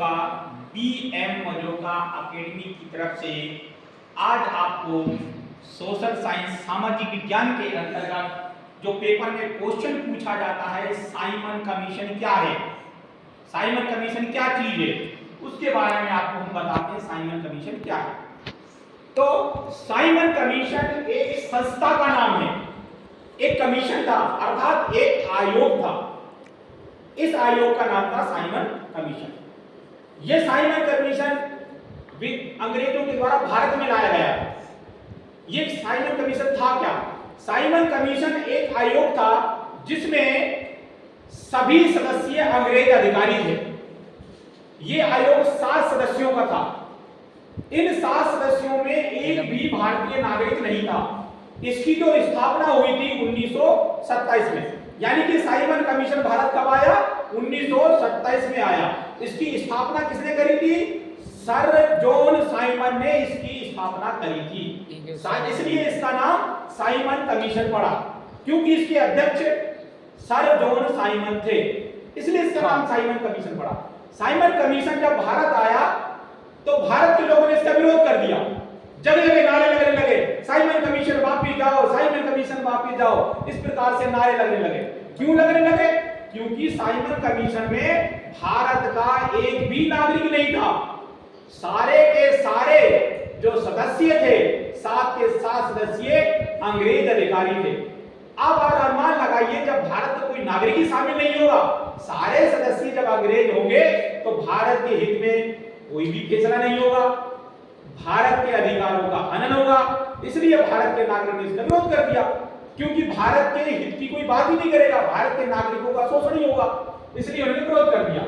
मजोका BM मजोका academy की तरफ से आज आपको सोशल साइंस सामाजिक विज्ञान के अंतर्गत जो पेपर में क्वेश्चन पूछा जाता है साइमन कमीशन क्या है, साइमन कमीशन क्या चीज है, उसके बारे में आपको हम बताते हैं साइमन कमीशन क्या है। तो साइमन कमीशन एक संस्था का नाम है, एक कमीशन था अर्थात एक आयोग था। इस आयोग का नाम था साइमन कमीशन। यह साइमन कमीशन अंग्रेजों के द्वारा भारत में लाया गया। ये साइमन कमीशन था क्या? साइमन कमीशन एक आयोग था जिसमें सभी सदस्य अंग्रेज अधिकारी थे। यह आयोग 7 सदस्यों का था। इन 7 सदस्यों में एक भी भारतीय नागरिक नहीं था। इसकी जो स्थापना हुई थी 1927 में, यानी कि साइमन कमीशन भारत कब आया? 1927 में आया। इसकी स्थापना किसने करी थी? सर जॉन साइमन ने इसकी स्थापना करी थी। इसलिए इसका नाम साइमन कमीशन पड़ा, क्योंकि इसके अध्यक्ष सर जॉन साइमन थे, इसलिए इसका नाम साइमन कमीशन पड़ा। साइमन कमीशन जब भारत आया तो भारत के लोगों ने इसका विरोध कर दिया। जगह जगह नारे लगने लगे, साइमन कमीशन वापस जाओ, साइमन कमीशन वापस जाओ, इस प्रकार से नारे लगने लगे। क्यों लगने लगे? क्योंकि साइमन कमीशन में भारत का एक भी नागरिक नहीं था। सारे के सारे जो सदस्य थे, 7 के 7 सदस्य अंग्रेज अधिकारी थे। अब अनुमान लगाइए, जब भारत का कोई नागरिक ही शामिल नहीं होगा, सारे सदस्य जब अंग्रेज होंगे तो भारत के हित में कोई भी फैसला नहीं होगा, भारत के अधिकारों का हनन होगा। इसलिए भारत के नागरिक ने इसका विरोध कर दिया, क्योंकि भारत के हित की कोई बात ही नहीं करेगा, भारत के नागरिकों का शोषण ही होगा, इसलिए उन्होंने विरोध कर दिया।